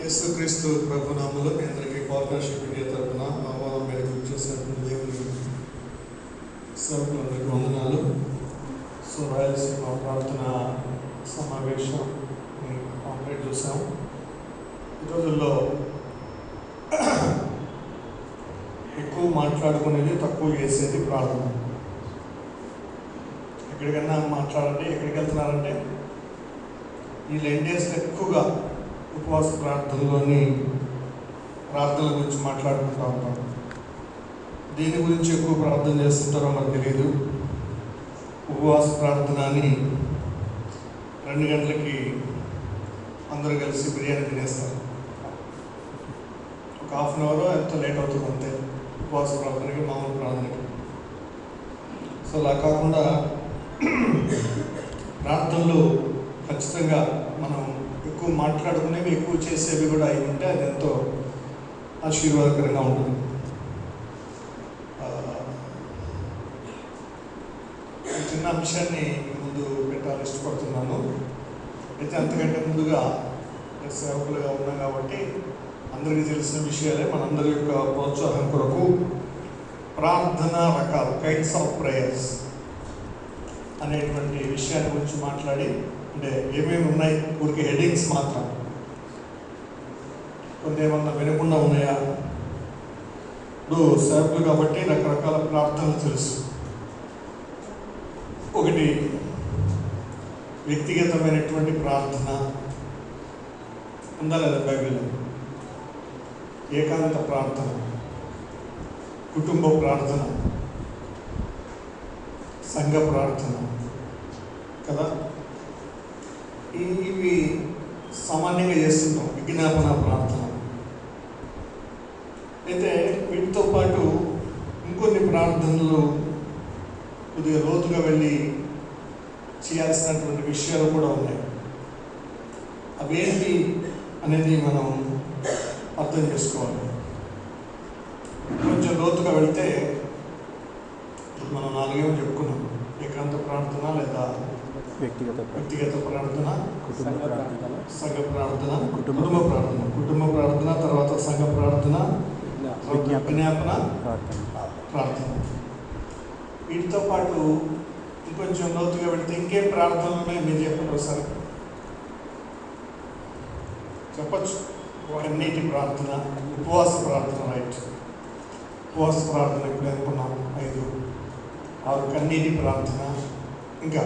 యేసుక్రీస్తు ప్రభు నామములో మీ అందరికీ పార్ట్నర్షిప్ ఇండియా తరఫున ఆహ్వానం మేరకు చేసినటువంటి దేవుని సేవకులందరికీ వందనాలు. సో రాయలసీమ ప్రార్థన సమావేశం కంప్లీట్ చూసాం. ఈ రోజుల్లో ఎక్కువ మాట్లాడుకునేది, తక్కువ చేసేది ప్రార్థన. ఎక్కడికన్నా మాట్లాడండి, ఎక్కడికి వెళ్తున్నారంటే ఈ లెండేస్లో ఎక్కువగా ఉపవాస ప్రార్థనలోని ప్రార్థనల గురించి మాట్లాడుకుంటూ ఉంటాం. దీని గురించి ఎక్కువ ప్రార్థన చేస్తుంటారో మనకు తెలియదు. ఉపవాస ప్రార్థన అని 2 గంటలకి అందరూ కలిసి బిర్యానీ తినేస్తారు. ఒక హాఫ్ అన్ అవర్ ఎంతో లేట్ అవుతుంది అంతే ఉపవాస ప్రార్థనకి, మామూలు ప్రార్థనకి. సో అలా కాకుండా ప్రార్థనలు ఖచ్చితంగా మనం ఎక్కువ మాట్లాడుకునేవి, ఎక్కువ చేసేవి కూడా అయి ఉంటే అది ఎంతో ఆశీర్వాదకరంగా ఉంటుంది. చిన్న అంశాన్ని ముందు పెట్టాలని ఇష్టపడుతున్నాను. అయితే అంతకంటే ముందుగా సేవకులుగా ఉన్నాం కాబట్టి అందరికీ తెలిసిన విషయాలే. మనందరి యొక్క ప్రోత్సాహం కొరకు ప్రార్థన రకాలు, కైండ్స్ ఆఫ్ ప్రేయర్స్ అనేటువంటి విషయాన్ని గురించి మాట్లాడి, అంటే ఏమేమి ఉన్నాయి, ఊరికి హెడ్డింగ్స్ మాత్రం, కొన్ని ఏమన్నా వినకుండా ఉన్నాయా. ఇప్పుడు సేవకులు కాబట్టి రకరకాల ప్రార్థనలు తెలుసు. ఒకటి వ్యక్తిగతమైనటువంటి ప్రార్థన ఉందా లేదా బైబిల్లో? ఏకాంత ప్రార్థన, కుటుంబ ప్రార్థన, సంఘ ప్రార్థన కదా. ఇవి సామాన్యంగా చేస్తుంటాం. విజ్ఞాపన ప్రార్థన. అయితే వీటితో పాటు ఇంకొన్ని ప్రార్థనలు కొద్దిగా లోతుగా వెళ్ళి చేయాల్సినటువంటి విషయాలు కూడా ఉన్నాయి. అవేంటి అనేది మనం అర్థం చేసుకోవాలి. కొంచెం లోతుగా వెళితే మనం 4 చెప్పుకున్నాం. ఏకాంత ప్రార్థన లేదా వ్యక్తిగత ప్రార్థన, సంఘ ప్రార్థన, కుటుంబ ప్రార్థన, తర్వాత సంఘ ప్రార్థన, విజ్ఞాపన ప్రార్థన. వీటితో పాటు ఇంకొంచెం లోతుగా వెళితే ఇంకేం ప్రార్థనలు ఉన్నాయి మీరు చెప్పండి ఒకసారి. చెప్పచ్చు. కన్నీటి ప్రార్థన, ఉపవాస ప్రార్థన. రైట్, ఉపవాస ప్రార్థన ఇప్పుడు అనుకున్నాం 5, 6 కన్నీటి ప్రార్థన. ఇంకా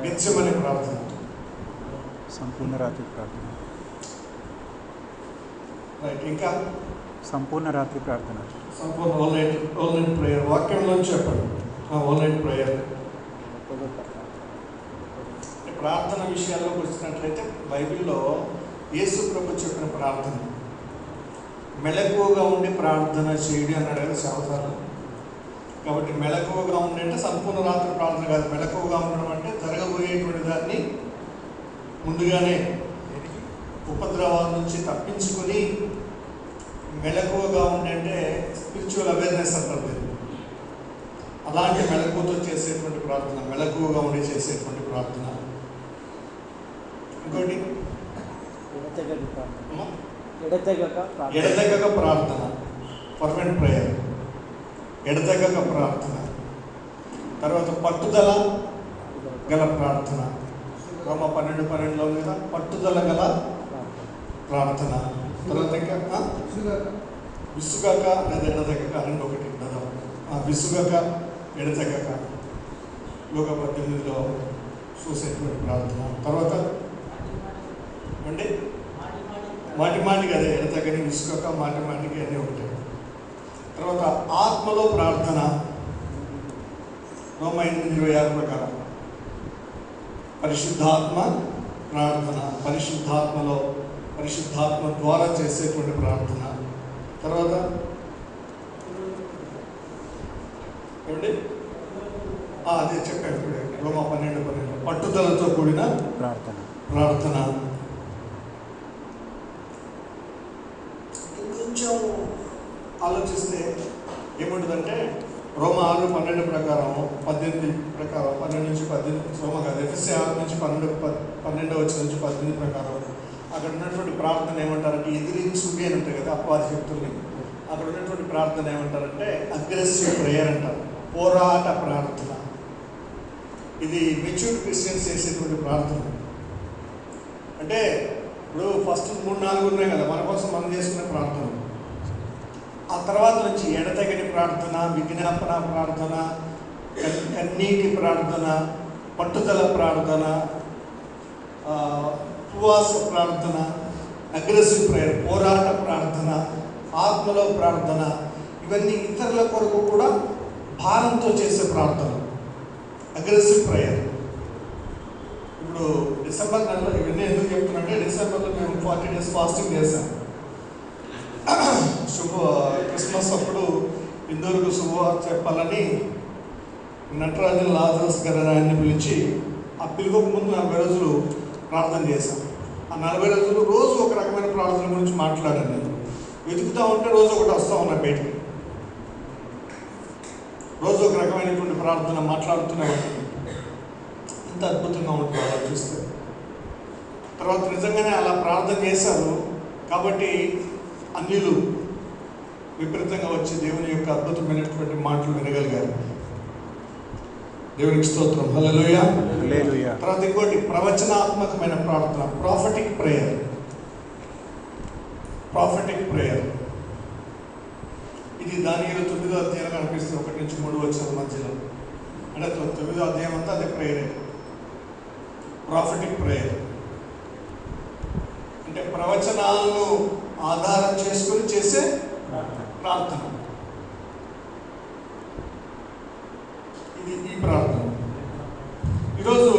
గెత్సేమనే ప్రార్థన, సంపూర్ణ రాత్రి ప్రార్థన. రైట్, ఇంకా సంపూర్ణ రాత్రి ప్రార్థన, సంపూర్ణ ఆల్ నైట్ ప్రేయర్. వాక్యంలో చెప్పండి, ఆల్ నైట్ ప్రేయర్. ప్రార్థన విషయాల్లోకి వచ్చినట్లయితే బైబిల్లో యేసు ప్రభు చెప్పిన ప్రార్థన, మెలకువగా ఉండి ప్రార్థన చేయడం అన్నాడు కదా చాలాసార్లు. కాబట్టి మెలకువగా ఉండి అంటే సంపూర్ణ రాత్రి ప్రార్థన కాదు. మెలకువగా ఉండడం అంటే జరగబోయేటువంటి దాన్ని ముందుగానే ఉపద్రవాల నుంచి తప్పించుకొని మెలకువగా ఉండి, అంటే స్పిరిచువల్ అవేర్నెస్ అంటారు. అలాంటి మెలకువతో చేసేటువంటి ప్రార్థన, మెలకువగా ఉండి చేసేటువంటి ప్రార్థన. ఇంకోటి ఎడతెగక ప్రార్థన, ఫర్వెంట్ ప్రేయర్, ఎడతెగక ప్రార్థన. తర్వాత పట్టుదల గల ప్రార్థన. రోమ 12:12 ఉంది కదా, పట్టుదల గల ప్రార్థన. తర్వాత ఇంకా విసుగక లేదా ఎడతెగక, 2 ఒకటి కదా. విసుగక, ఎడతెగక, లోక 18లో చూసేటువంటి ప్రార్థన. తర్వాత అంటే మాటిమాటికి, అదే ఎడతెగని, విసుగక, మాటిమాటికి అన్నీ ఒకటి. తర్వాత ఆత్మలో ప్రార్థన, రోమ 8:26 ప్రకారం పరిశుద్ధాత్మ ప్రార్థన, పరిశుద్ధాత్మ ద్వారా చేసేటువంటి ప్రార్థన. తర్వాత ఏమండి, అదే చెప్పాను ఇప్పుడు, రోమ 12:12 పట్టుదలతో కూడిన ప్రార్థన. కొంచెం ఆలోచిస్తే ఏముంటుందంటే రోమ 6:12 ప్రకారం 18 ప్రకారం 12 నుంచి 18 రోమ కాదు ఎఫ్ఎస్సి 6 నుంచి 12 వచ్చిన నుంచి 18 ప్రకారం అక్కడ ఉన్నటువంటి ప్రార్థన ఏమంటారంటే ఎదిరించుడి అని ఉంటాయి కదా అపవాది శక్తుల్ని. అక్కడ ఉన్నటువంటి ప్రార్థన ఏమంటారంటే అగ్రెసివ్ ప్రేయర్ అంటారు, పోరాట ప్రార్థన. ఇది మెచ్యూర్డ్ క్రిస్టియన్స్ చేసేటువంటి ప్రార్థన. అంటే ఇప్పుడు ఫస్ట్ 3-4 ఉన్నాయి కదా మన కోసం మనం చేసుకునే ప్రార్థన. ఆ తర్వాత నుంచి ఎడతెగని ప్రార్థన, విజ్ఞాపన ప్రార్థన, కన్నీటి ప్రార్థన, పట్టుదల ప్రార్థన, ఉపవాస ప్రార్థన, అగ్రెసివ్ ప్రేయర్ పోరాట ప్రార్థన, ఆత్మలో ప్రార్థన, ఇవన్నీ ఇతరుల కొరకు కూడా భారంతో చేసే ప్రార్థన అగ్రెసివ్ ప్రేయర్. ఇప్పుడు డిసెంబర్ నెలలో ఇవన్నీ ఎందుకు చెప్తున్నానంటే డిసెంబర్లో మేము 40 days ఫాస్టింగ్ చేశాం. క్రిస్మస్ అప్పుడు ఇందూరుకు శుభవార్త చెప్పాలని నటరాజన్ లాజరస్ గారు ఆయన్ని పిలిచి ఆ పిలువకు ముందు 40 రోజులు ప్రార్థన చేశాం. ఆ 40 రోజులు రోజు ఒక రకమైన ప్రార్థన గురించి మాట్లాడాను. నేను వెతుకుతూ ఉంటే రోజు ఒకటి వస్తూ ఉన్నా బయటికి, రోజు ఒక రకమైనటువంటి ప్రార్థన మాట్లాడుతున్నాను. ఎంత అద్భుతంగా ఉంటుంది అలా చూస్తే. తర్వాత నిజంగానే అలా ప్రార్థన చేశారు కాబట్టి అన్యులు విపరీతంగా వచ్చి దేవుని యొక్క అద్భుతమైనటువంటి మాటలు వినగలిగారు. దేవునికి స్తోత్రం, హల్లెలూయా. తర్వాత ఇంకోటి ప్రవచనాత్మకమైన ప్రార్థన, ప్రాఫెటిక్ ప్రేయర్. ప్రాఫెటిక్ ప్రేయర్ ఇది దానియేలు 9వ అధ్యాయం కనిపిస్తుంది, 1 నుంచి 3 వచ్చిన మధ్యలో. అంటే 9వ అధ్యాయం అంతా అదే ప్రేయరే, ప్రాఫెటిక్ ప్రేయర్. అంటే ప్రవచనాలను ఆధారం చేసుకొని చేసే ప్రార్థన. ఇది ఈ ప్రార్థన. ఈరోజు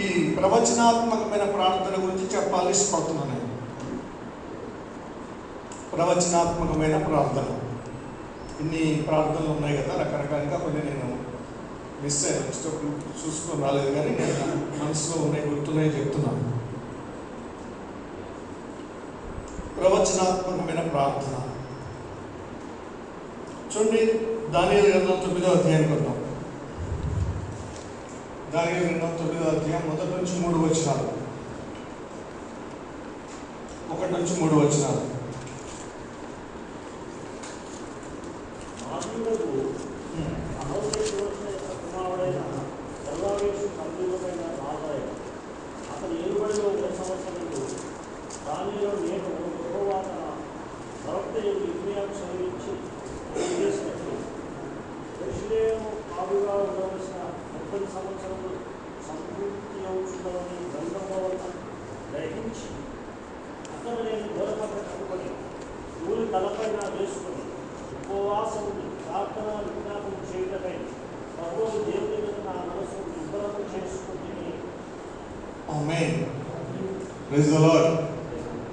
ఈ ప్రవచనాత్మకమైన ప్రార్థన గురించి చెప్పాలి ఇష్టపడుతున్నాను నేను. ప్రవచనాత్మకమైన ప్రార్థన ఇన్ని ప్రార్థనలు ఉన్నాయి కదా రకరకాలుగా. కొన్ని నేను మిస్ అయ్యాను, ఇష్టపడి చూసుకొని రాలేదు, కానీ నేను మనసులో ఉన్నాయి గుర్తున్నాయి చెప్తున్నాను. ప్రవచనాత్మకమైన ప్రార్థన చూడండి, దానియేలు గ్రంథం 9వ అధ్యాయానికి వద్దాం. దానియేలు గ్రంథం 9వ అధ్యాయం 1 నుంచి 3 వచనాలు. 1 నుంచి 3 వచనాలు.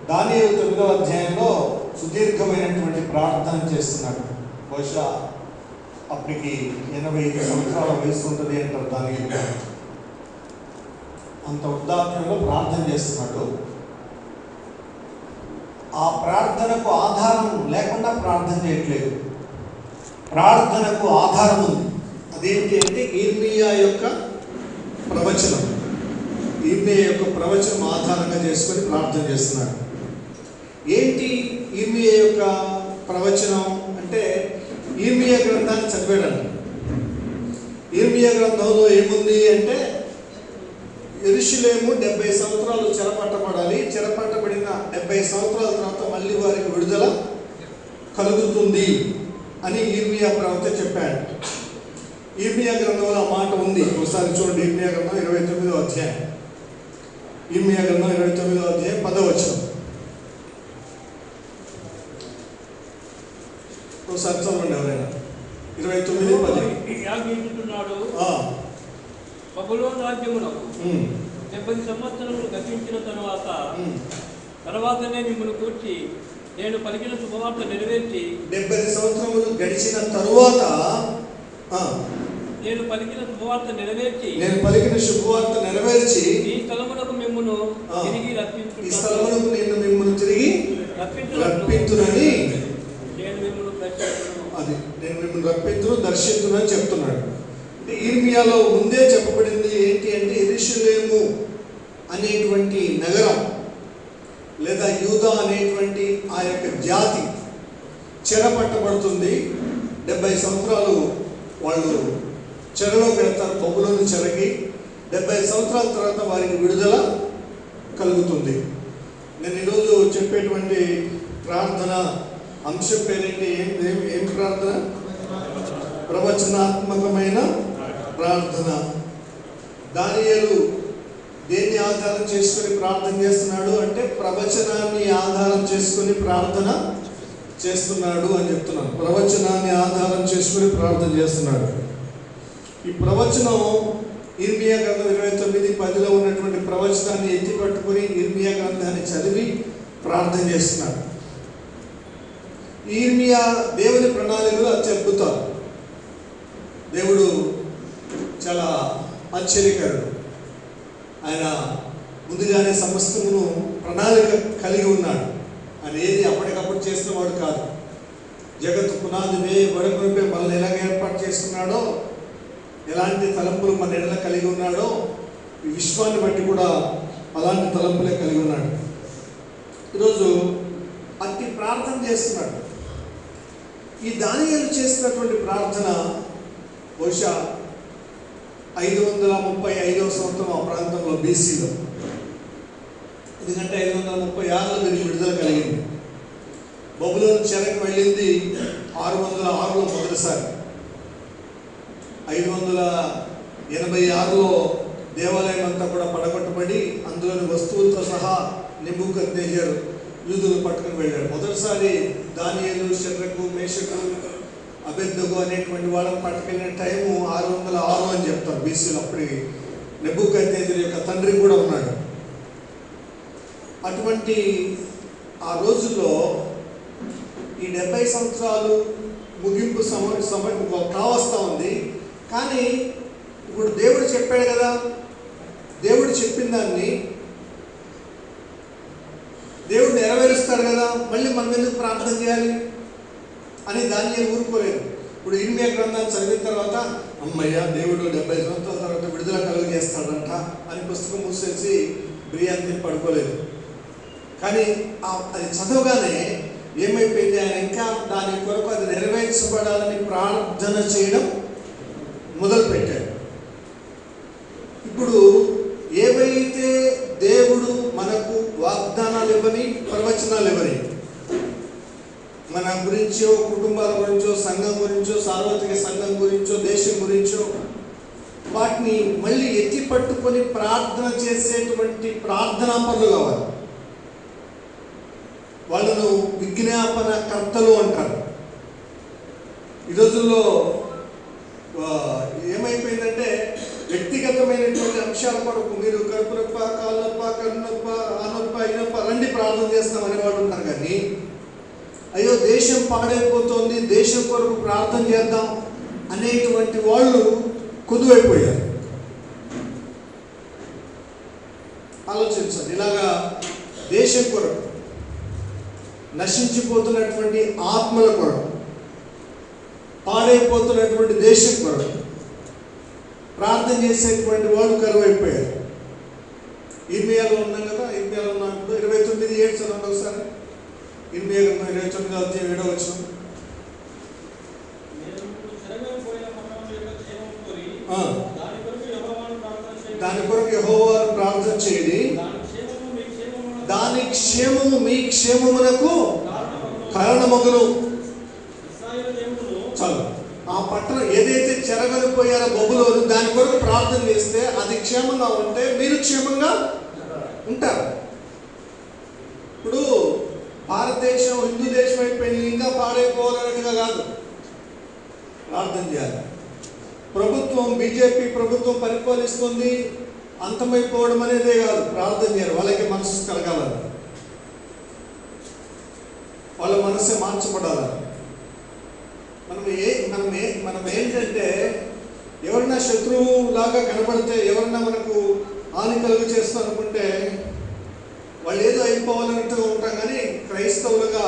దానియేలు 9వ అధ్యాయంలో సుదీర్ఘమైనటువంటి ప్రార్థన చేస్తున్నాడు. బహుశా అప్పటికి 85 సంవత్సరాల వయసు ఉంటుంది అంటారు దానియేలు. అంత వృద్ధాప్యంలో ప్రార్థన చేస్తున్నాడు. ఆ ప్రార్థనకు ఆధారం లేకుండా ప్రార్థన చేయట్లేదు, ప్రార్థనకు ఆధారం ఉంది. అదేంటి అంటే ఇర్మియా యొక్క ప్రవచనం. ఇర్మియా యొక్క ప్రవచనం ఆధారంగా చేసుకొని ప్రార్థన చేస్తున్నాడు. ఏంటి ఇర్మియా యొక్క ప్రవచనం అంటే ఇర్మియా గ్రంథాన్ని చదివాడంట. ఇర్మియా గ్రంథంలో ఏముంది అంటే యెరూషలేము 70 సంవత్సరాలు చెరపట్టబడాలి, చెరపట్టబడిన 70 సంవత్సరాల తర్వాత మళ్ళీ వారికి విడుదల కలుగుతుంది అని ఇర్మియా ప్రవక్త చెప్పాడు. ఇర్మియా గ్రంథంలో ఆ మాట ఉంది. ఒకసారి చూడండి, ఇర్మియా గ్రంథం 29వ అధ్యాయం. ఇర్మియా గ్రంథం 29వ అధ్యాయం 10వ వచనం. ఒకసారి చదవండి ఎవరైనా. 29:10. బబులోను రాజ్యమునకు 70 సంవత్సరములు గతించిన తర్వాతనే మిమ్మల్ని కూర్చి నేను పలికిన శుభవార్త నెరవేర్చి 70 సంవత్సరములు గడిచిన తరువాత నేను పలికిన శుభవార్త నెరవేర్చి ఈ స్థలమునకు మిమ్మును తిరిగి ఈ స్థలమునకు నేను మిమ్మును తిరిగి రప్పించునని నేను మిమ్మల్ని రప్పించును దర్శించును అని చెప్తున్నాడు. అంటే ఇర్మియాలో ముందే చెప్పబడింది ఏంటి అంటే యెరూషలేము అనేటువంటి నగరం లేదా యూదా అనేటువంటి ఆ యొక్క జాతి చెరపట్టబడుతుంది. 70 సంవత్సరాలు వాళ్ళు చెరలో పెడతారు, బబులోను చెరకి. 70 సంవత్సరాల తర్వాత వారికి విడుదల కలుగుతుంది. నేను ఈరోజు చెప్పేటువంటి ప్రార్థన అంశం పేరేంటి? ఏం ప్రార్థన? ప్రవచనాత్మకమైన ప్రార్థన. దానియేలు దేన్ని ఆధారం చేసుకొని ప్రార్థన చేస్తున్నాడు అంటే ప్రవచనాన్ని ఆధారం చేసుకొని ప్రార్థన చేస్తున్నాడు అని చెప్తున్నాను. ప్రవచనాన్ని ఆధారం చేసుకొని ప్రార్థన చేస్తున్నాడు. ఈ ప్రవచనం ఇర్మియా గ్రంథం 29:10 ఉన్నటువంటి ప్రవచనాన్ని ఎత్తి పట్టుకొని ఇర్మియా గ్రంథాన్ని చదివి ప్రార్థన చేస్తున్నాడు. ఇర్మియా దేవుని ప్రణాళికలు అత్యద్భుతాలు. దేవుడు చాలా ఆశ్చర్యకరుడు. ఆయన ముందుగానే సమస్తమును ప్రణాళిక కలిగి ఉన్నాడు. ఆయన ఏది అప్పటికప్పుడు చేసిన వాడు కాదు. జగత్తు పునాది వేయబడకునిపై మనల్ని ఎలాగ ఏర్పాటు చేసుకున్నాడో, ఎలాంటి తలంపులు మన ఎడల కలిగి ఉన్నాడో, ఈ విశ్వాన్ని బట్టి కూడా అలాంటి తలంపులే కలిగి ఉన్నాడు. ఈరోజు అట్టి ప్రార్థన చేస్తున్నాడు. ఈ దానియేలు చేసినటువంటి ప్రార్థన బహుశా 535వ సంవత్సరం ఆ ప్రాంతంలో బీసీలో. ఎందుకంటే 536లో దీనికి విడుదల కలిగింది. బబులోను చెరకు వెళ్ళింది 606లో మొదటిసారి. 586లో దేవాలయం అంతా కూడా పడగొట్టబడి అందులోని వస్తువులతో సహా నెబుకద్నెజరు యూదులు పట్టుకుని వెళ్ళాడు. మొదటిసారి దానియేలు, షద్రకు, మేషకు, అబేద్నెగో అనేటువంటి వాళ్ళని పట్టుకెళ్ళిన టైము 606 అని చెప్తారు బీసీలో. అప్పటికి నెబుకద్నెజరు యొక్క తండ్రి కూడా ఉన్నాడు. అటువంటి ఆ రోజుల్లో ఈ 70 సంవత్సరాలు ముగింపు సమయం కావస్తూ ఉంది. కానీ ఇప్పుడు దేవుడు చెప్పాడు కదా, దేవుడు చెప్పిన దాన్ని దేవుడు నెరవేరుస్తాడు కదా, మళ్ళీ మనం ఎందుకు ప్రార్థన చేయాలి అని దానియేలు ఊరుకోలేదు. ఇప్పుడు ఇర్మియా గ్రంథాన్ని చదివిన తర్వాత అమ్మయ్య దేవుడు 70 సంవత్సరాల తర్వాత విడుదల కలుగజేస్తాడంట అని పుస్తకం మూసేసి బిర్యానీ పడుకోలేదు. కానీ అది చదవగానే ఏమైపోయింది, ఆయన ఇంకా దాని కొరకు అది నెరవేర్చబడాలని ప్రార్థన చేయడం మొదలుపెట్టాడు. ఇప్పుడు ఏవైతే దేవుడు మనకు వాగ్దానాలు ఇవ్వని, ప్రవచనాలు ఇవ్వని, మన గురించో, కుటుంబాల గురించో, సంఘం గురించో, సార్వత్రిక సంఘం గురించో, దేశం గురించో, వాటిని మళ్ళీ ఎత్తి పట్టుకొని ప్రార్థన చేసేటువంటి ప్రార్థనా పనులు కావాలి. వాళ్ళను విజ్ఞాపన కర్తలు అంటారు. ఈ రోజుల్లో ఏమైపోయిందంటే వ్యక్తిగతమైనటువంటి అంశాల కొరకు మీరు కడుపు నొప్ప, కాళ్ళ నొప్ప, కన్ను నొప్ప, ఆ నొప్ప, ఈ నొప్ప రండి ప్రార్థన చేస్తాం అనేవాళ్ళు ఉంటారు. కానీ అయ్యో దేశం పాడైపోతుంది, దేశం కొరకు ప్రార్థన చేద్దాం అనేటువంటి వాళ్ళు కుదువైపోయారు. ఆలోచించండి. ఇలాగా దేశం కొరకు, నశించిపోతున్నటువంటి ఆత్మల కొరకు, పాడైపోతున్నటువంటి దేశం కొరకు ప్రార్థన చేసేటువంటి వాళ్ళు కరువైపోయారు. ఇర్మియాలో ఉన్నాం కదా, ఇర్మియాలో ఉన్నప్పుడు 29:7 చదవండి ఒకసారి. ఇర్మియా 29:7 దాని కొరకు యెహోవాను ప్రార్థన చేయండి, దాని క్షేమము మీ క్షేమమునకు కారణమగును. చాలు. ఆ పట్టణం ఏదైతే చెరగలిపోయారో బబులోను, దాని కొరకు ప్రార్థన చేస్తే అది క్షేమంగా ఉంటే మీరు క్షేమంగా ఉంటారు. ఇప్పుడు భారతదేశం హిందూ దేశం అయిపోయింది, ఇంకా పాడైపోవాలన్నట్టుగా కాదు, ప్రార్థన చేయాలి. ప్రభుత్వం, బీజేపీ ప్రభుత్వం పరిపాలిస్తుంది, అంతమైపోవడం అనేదే కాదు, ప్రార్థన చేయాలి. వాళ్ళకి మనసు కలగాలని, వాళ్ళ మనసే మార్చబడాలని. మనం ఏంటంటే ఎవరన్నా శత్రువు లాగా కనబడితే, ఎవరన్నా మనకు హాని కలుగు చేస్తాం అనుకుంటే వాళ్ళు ఏదో అయిపోవాలన్నట్టుగా ఉంటాం, కానీ క్రైస్తవులుగా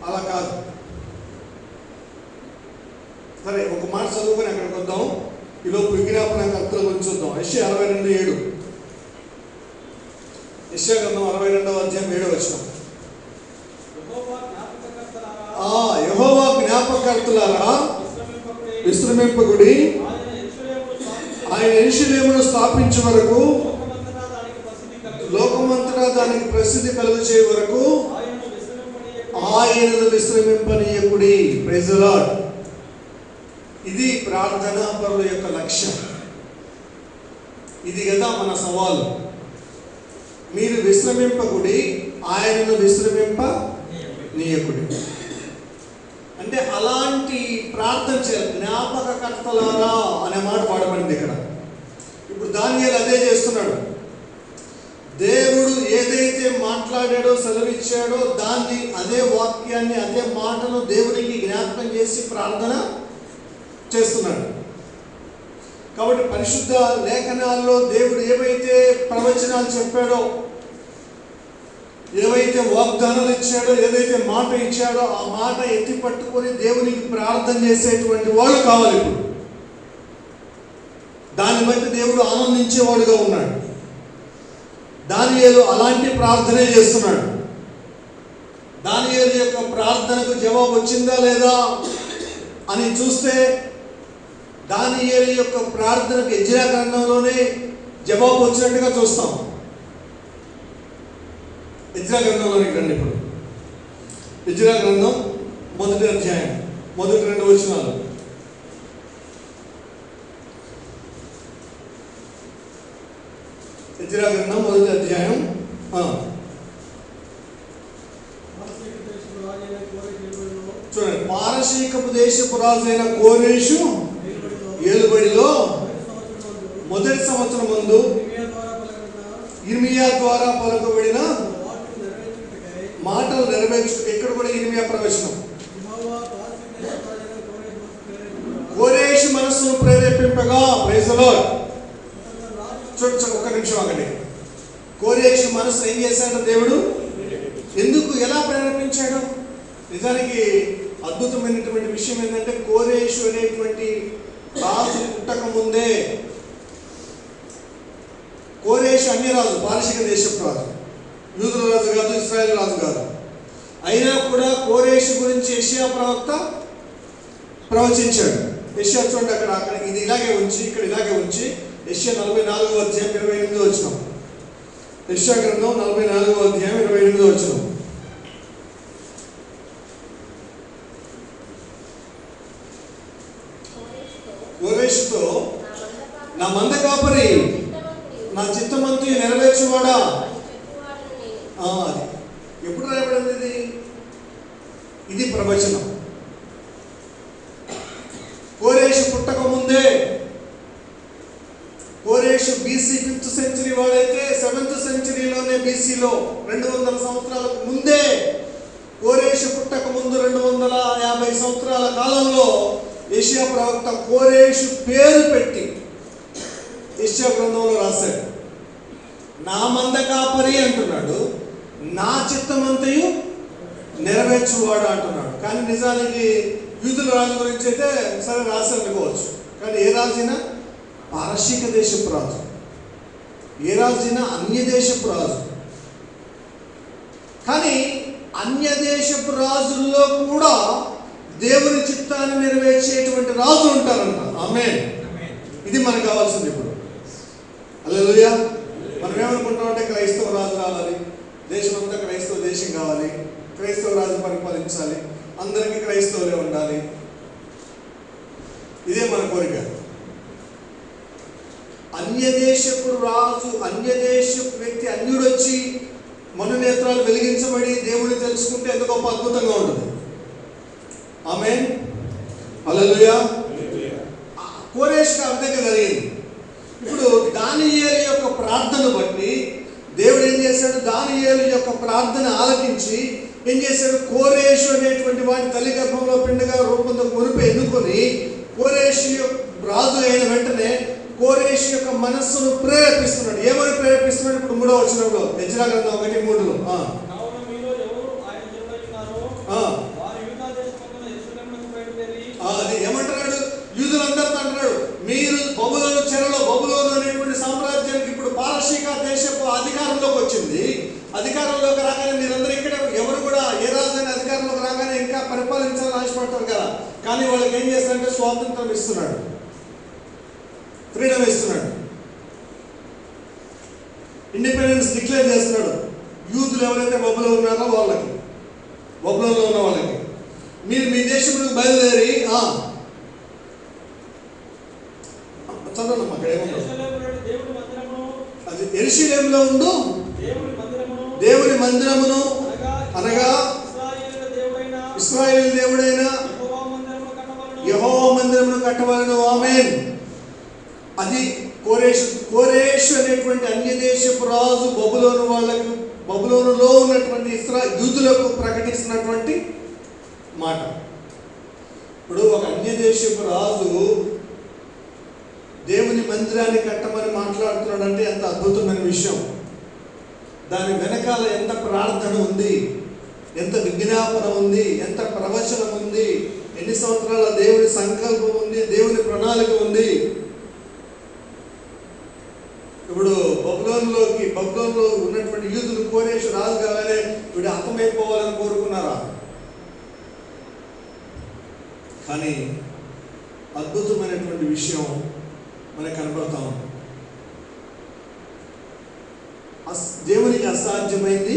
అలా కాదు. సరే, ఒక మాట చదువుకొని అక్కడికి వద్దాం. ఈలోపు విజ్ఞాపన కర్తల గురించి చూద్దాం. యెషయా 62:7. యెషయా గ్రంథం 62వ అధ్యాయం 7వ వచనం. యెహోవా జ్ఞాపకర్తలారా విశ్రమింపకుడి, ఆయన యెరూషలేమును స్థాపించే వరకు, లోకమంతటా దానికి ప్రసిద్ధి కలుగు చేయ వరకు ఆయనను విశ్రమింపనీయకుడి. Praise the lord. ఇది ప్రార్థనా పరుల యొక్క లక్ష్యం. ఇది కదా మన సవాలు. మీరు విశ్రమింపకుడి, ఆయనను విశ్రమింపనీయకుడి. అంటే అలాంటి ప్రార్థన చేయాలి. జ్ఞాపకకర్తలారా అనే మాట వాడబడింది ఇక్కడ. ఇప్పుడు దానియేలు అదే చేస్తున్నాడు. దేవుడు ఏదైతే మాట్లాడాడో, సెలవిచ్చాడో దాన్ని, అదే వాక్యాన్ని, అదే మాటను దేవునికి జ్ఞాపకం చేసి ప్రార్థన చేస్తున్నాడు. కాబట్టి పరిశుద్ధ లేఖనాల్లో దేవుడు ఏవైతే ప్రవచనాలు చెప్పాడో, ఏవైతే వాగ్దానాలు ఇచ్చాడో, ఏదైతే మాట ఇచ్చాడో ఆ మాట ఎత్తి పట్టుకొని దేవునికి ప్రార్థన చేసేటువంటి వాళ్ళు కావాలి. ఇప్పుడు దాన్ని బట్టి దేవుడు ఆనందించేవాడుగా ఉన్నాడు. దానియేలు అలాంటి ప్రార్థనే చేస్తున్నాడు. దానియేలు యొక్క ప్రార్థనకు జవాబు వచ్చిందా లేదా అని చూస్తే, దానియేలు యొక్క ప్రార్థనకు యెజ్రా గ్రంథంలోనే జవాబు వచ్చినట్టుగా చూస్తాం. యెజ్రా గ్రంథంలోనికి రండి. ఇప్పుడు యెజ్రా గ్రంథం 1వ అధ్యాయం 1-2 వచనాలు. యెజ్రా గ్రంథం 1వ అధ్యాయం చూడండి. పారసీకపు దేశపు రాజైన కోరేషు ఏలుబడిలో మొదటి సంవత్సరం ముందు ఇర్మియా ద్వారా పలకబడిన మాటలు నెరవేర్చు. ఇక్కడ కూడా ఇర్మియా ప్రవచనం. కోరేషు మనస్సును ప్రేరేపింపగా. Praise the lord. చూడండి, ఒక్క నిమిషం ఆగండి. కోరేషు మనస్సు ఏం చేశాడు దేవుడు? ఎందుకు, ఎలా ప్రేరేపించాడు? నిజానికి అద్భుతమైనటువంటి విషయం ఏంటంటే, కోరేషు అనేటువంటి రాజు పుట్టక ముందే, కోరేషు అన్యరాజు, పారసీక దేశపు రాజు, యూదుల రాజు కాదు, ఇశ్రాయేల్ రాజు కాదు. అయినా కూడా కోరేషు గురించి యెషయా ప్రవక్త ప్రవచించాడు. యెషయా చూడండి, అక్కడ ఇది ఇలాగే ఉంచి, ఇక్కడ ఇలాగే ఉంచి, యెషయా 44వ అధ్యాయం 28వ వచనం. యెషయా గ్రంథం 44వ అధ్యాయం 28వ వచనం. కోరేషుతో, నా మంద కాపరి, నా చిత్తమంతి నెరవేర్చువాడా. అది ఎప్పుడు రాయబడింది? ఇది ప్రవచనం. కోరేషు పుట్టక ముందే, కోరేషు BC 5th సెంచరీ వాడైతే 7th సెంచరీలోనే, BCలో 200 సంవత్సరాలకు ముందే, కోరేషు పుట్టక ముందు 250 సంవత్సరాల కాలంలో యెషయా ప్రవక్త కోరేషు పేరు పెట్టి యెషయా గ్రంథంలో రాశాడు. నా మంద కాపరి అంటున్నాడు, నా చిత్తమంతయు నెరవేర్చువాడు అంటున్నాడు. కానీ నిజానికి యూదుల రాజు గురించి అయితే సరే రాశారు అనుకోవచ్చు. కానీ ఏ రాజైనా పారసీక దేశపు రాజు, ఏ రాజైనా అన్య దేశపు రాజు. కానీ అన్య దేశపు రాజుల్లో కూడా దేవుని చిత్తాన్ని నెరవేర్చేటువంటి రాజులు ఉంటారంట. ఆమేన్. ఇది మనకు కావాల్సింది ఇప్పుడు. హల్లెలూయా. మనం ఏమనుకుంటామంటే క్రైస్తవ రాజు రావాలి, దేశం అంతా క్రైస్తవ దేశం కావాలి, క్రైస్తవ రాజు పరిపాలించాలి, అందరికీ క్రైస్తవులే ఉండాలి. ఇదే మన కోరిక. అన్యదేశపు రాజు, అన్యదేశపు వ్యక్తి, అన్యుడు వచ్చి మనోనేత్రాలు వెలిగించబడి దేవుడిని తెలుసుకుంటే ఎంత గొప్ప అద్భుతంగా ఉంటుంది. ఆమేన్. హల్లెలూయా. కోరేషుకు ఆ విధంగా జరిగింది. ఇప్పుడు దానియేలు యొక్క ప్రార్థన బట్టి దేవుడు ఏం చేశాడు? దానియేలు యొక్క ప్రార్థన ఆలకించి ఏం చేశాడు? కోరేషు అనేటువంటి వాడి తల్లి గర్భంలో పిండగా రూపొందక మునిపి ఎన్నుకొని కోరేషు రాజు అయిన వెంటనే కోరేషు యొక్క మనస్సును ప్రేరేపిస్తున్నాడు. ఏమని ప్రేరేపిస్తున్నాడు? ఇప్పుడు 3వ వచనంలో యెజ్రా గ్రంథం 1:3లో అది ఏమంటున్నాడు? యూదులందరితో అంటున్నాడు, మీరు బబులోను చెరలో, బబులోను అనేటువంటి సామ్రాజ్యానికి ఇప్పుడు పారసీక దేశపు అధికారంలోకి వచ్చింది. అధికారంలోకి రాగానే మీరందరూ ఇక్కడ ఎవరు కూడా ఏ రాజైనా అధికారంలోకి రాగానే ఇంకా పరిపాలించాలని ఆశపడతారు కదా. కానీ వాళ్ళకి ఏం చేస్తారంటే స్వాతంత్రం ఇస్తున్నాడు, ఫ్రీడమ్ ఇస్తున్నాడు, ఇండిపెండెన్స్ డిక్లేర్ చేస్తున్నాడు. యూదులు ఎవరైతే బబులో ఉన్నారో వాళ్ళకి, బబులోలో ఉన్న వాళ్ళకి, మీరు మీ దేశంలోకి బయలుదేరి చదవమ్మా, అక్కడ ఏమన్నా అది యెరూషలేములో ఉండు దేవుని మందిరమును అనగా ఇశ్రాయేలు దేవుడైన యెహోవా మందిరమును కట్టవలెను. ఆమేన్. అది కోరేషు అనేటువంటి అన్యదేశపు రాజు బబులోను వాళ్ళకు, బబులోనులో ఉన్నటువంటి యూదులకు ప్రకటిస్తున్నటువంటి మాట. ఇప్పుడు ఒక అన్యదేశపు రాజు దేవుని మందిరాన్ని కట్టమని మాట్లాడుతున్నాడంటే ఎంత అద్భుతమైన విషయం. దాని వెనకాల ఎంత ప్రార్థన ఉంది, ఎంత విజ్ఞాపన ఉంది, ఎంత ప్రవచనం ఉంది, ఎన్ని సంవత్సరాల దేవుని సంకల్పం ఉంది, దేవుని ప్రణాళిక ఉంది. ఇప్పుడు బబులోనులో ఉన్నటువంటి యూదులు కోరేషు రాజు కాగానే వీడు హతమైపోవాలని కోరుకున్నారా? కానీ అద్భుతమైనటువంటి విషయం మనకు కనబడతా ఉంది. దేవునికి అసాధ్యమైంది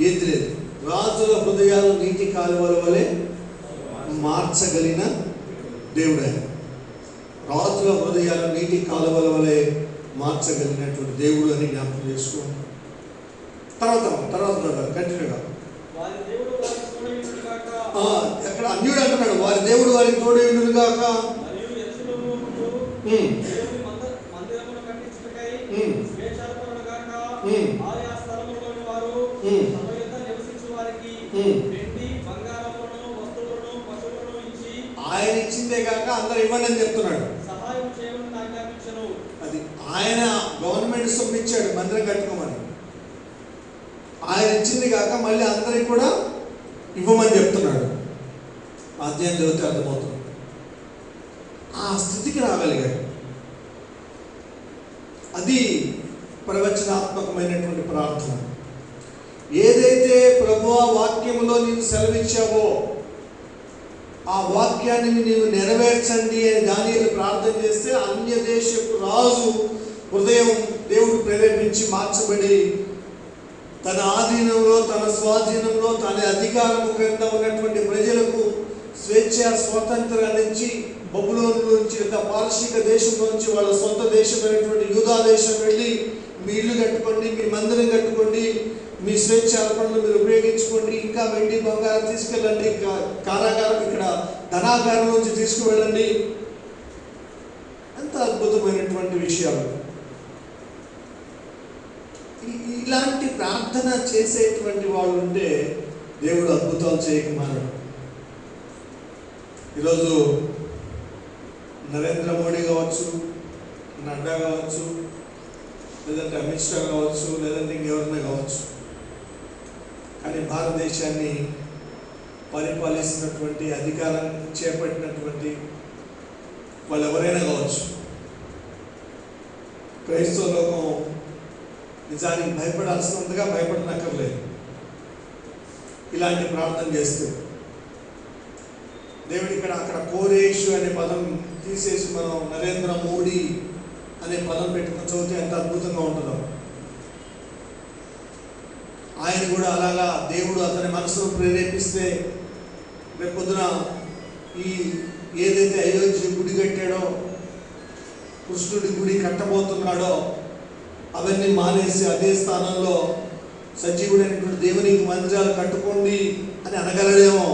ఏది లేదు. రాజుల హృదయాలు నీటి కాలువల వలె మార్చగలిగిన దేవుడు ఆయన. రాజుల హృదయాలు నీటి కాలువల వలె మార్చగలిగినటువంటి దేవుడు అని జ్ఞాపకం చేసుకో. తర్వాత కంటిన్యూగా అక్కడ అన్యుడు అంటున్నాడు, వారి దేవుడు వారికి తోడేయును గాక. ఆయన ఇచ్చిందే కాక అందరు ఇవ్వండి అని చెప్తున్నాడు. అది ఆయన గవర్నమెంట్ సొమ్ము ఇచ్చాడు మందిరం కట్టుకోమని. ఆయన ఇచ్చింది కాక మళ్ళీ అందరికి కూడా ఇవ్వమని చెప్తున్నాడు. అధ్యాయం చదివితే అర్థమవుతుంది. ఆ స్థితికి రాగలిగాడు. అది ప్రవచనాత్మకమైనటువంటి ప్రార్థన. ఏదైతే ప్రభువా వాక్యములో నీవు సెలవిచ్చావో ఆ వాక్యాన్ని నీవు నెరవేర్చండి అని దానియేలు ప్రార్థన చేస్తే అన్య దేశపు రాజు హృదయం దేవుడు ప్రేరేపించి మార్చబడి తన ఆధీనంలో, తన స్వాధీనంలో, తన అధికారము క్రింద ఉన్నటువంటి ప్రజలకు స్వేచ్ఛ స్వాతంత్రాన్ని ఇచ్చి బబులోను నుంచి, పారసీక దేశం నుంచి వాళ్ళ సొంత దేశమైనటువంటి యూదా దేశం వెళ్ళి మీ ఇల్లు కట్టుకోండి, మీ మందిరం కట్టుకోండి, మీ స్వేచ్ఛ అర్పణలు మీరు ఉపయోగించుకోండి, ఇంకా వెండి బంగారం తీసుకెళ్ళండి, కారాగారం ఇక్కడ ధనాగారం నుంచి తీసుకువెళ్ళండి. ఎంత అద్భుతమైనటువంటి విషయాలు. ఇలాంటి ప్రార్థన చేసేటువంటి వాళ్ళు ఉంటే దేవుడు అద్భుతాలు చేయకమానడు. ఈరోజు నరేంద్ర మోడీ కావచ్చు, నడ్డా కావచ్చు, లేదంటే అమిత్ షా కావచ్చు, లేదంటే ఇంకెవరైనా కావచ్చు, కానీ భారతదేశాన్ని పరిపాలిస్తున్నటువంటి అధికారం చేపట్టినటువంటి వాళ్ళు ఎవరైనా కావచ్చు, క్రైస్తవ లోకం నిజానికి భయపడాల్సినంతగా భయపడనక్కర్లేదు. ఇలాంటి ప్రార్థన చేస్తే దేవుడు అక్కడ కోరేషు అనే పదం తీసేసి మనం నరేంద్ర మోడీ అనే పదం పెట్టుకుని చదివితే ఎంత అద్భుతంగా ఉంటుందో. ఆయన కూడా అలాగా దేవుడు అతని మనసును ప్రేరేపిస్తే రేపు పొద్దున ఈ ఏదైతే అయోధ్య గుడి కట్టాడో, కృష్ణుడి గుడి కట్టబోతున్నాడో అవన్నీ మానేసి అదే స్థానంలో సజీవుడైనటువంటి దేవునికి మందిరాలు కట్టుకోండి అని అనగలడేమో.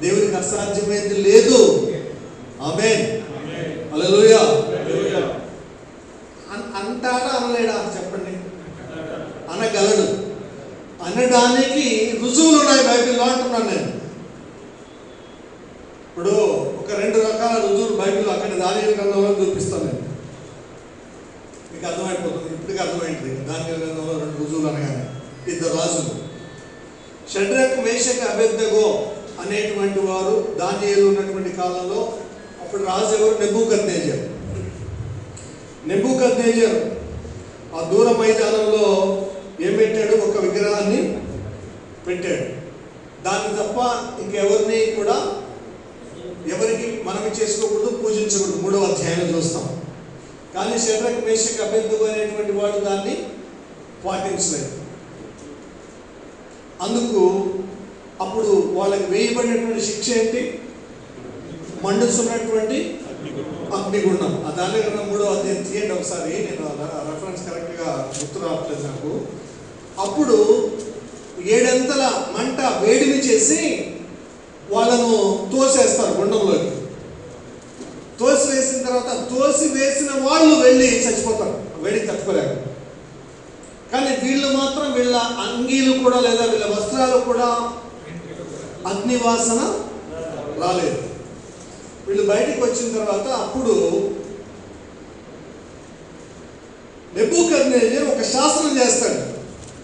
దేవునికి అసాధ్యమైంది లేదు. ఆమేన్, హల్లెలూయా. అంటాడా అనలేడా చెప్పండి? అనగలడు. అనడానికి రుజువులు ఉన్నాయి బైబిల్లో అంటున్నాను నేను. ఇప్పుడు ఒక ఒక 2 రకాల రుజువులు బైబిల్ అక్కడ దానియేలు గ్రంథంలో చూపిస్తాను నేను, మీకు అర్థమైపోతుంది. ఇప్పటికీ అర్థమైంది. దానియేలు గ్రంథంలో 2 రుజువులు అనగానే 2 రాజులు, షడ్రక్ మేషక్ అబేద్నెగో అనేటువంటి వారు దానియేలు ఉన్నటువంటి కాలంలో. అప్పుడు రాజు ఎవరు? నెబూకద్నెజర్. నెబూకద్నెజర్ ఆ దూర మైదానంలో ఏం పెట్టాడు? ఒక విగ్రహాన్ని పెట్టాడు. దాన్ని తప్ప ఇంకెవరిని కూడా ఎవరికి మనవి చేసుకోకూడదు, పూజించకూడదు. 3వ అధ్యాయంలో చూస్తాం. కానీ షడ్రక్ మేషక్ అబేద్నెగో అనేటువంటి వాడు దాన్ని పాటించలేదు. అందుకు అప్పుడు వాళ్ళకి వేయబడినటువంటి శిక్ష ఏంటి? మండుతున్నటువంటి అగ్నిగుండం. ఆ దాని కన్నా 3వ అధ్యాయం తీయండి ఒకసారి, నేను రెఫరెన్స్ కరెక్ట్గా గుర్తు రావట్లేదు నాకు. అప్పుడు 7 అంతల మంట వేడిమి చేసి వాళ్ళను తోసేస్తారు గుండంలోకి. తోసివేసిన తర్వాత తోసివేసిన వాళ్ళు వెళ్ళి చచ్చిపోతారు వేడికి తట్టుకోలేక. కానీ వీళ్ళు మాత్రం వీళ్ళ అంగీలు కూడా లేదా వీళ్ళ వస్త్రాలు కూడా అగ్నివాసన రాలేదు. వీళ్ళు బయటికి వచ్చిన తర్వాత అప్పుడు నెబూకద్నెజర్ ఒక శాసనం చేస్తాడు.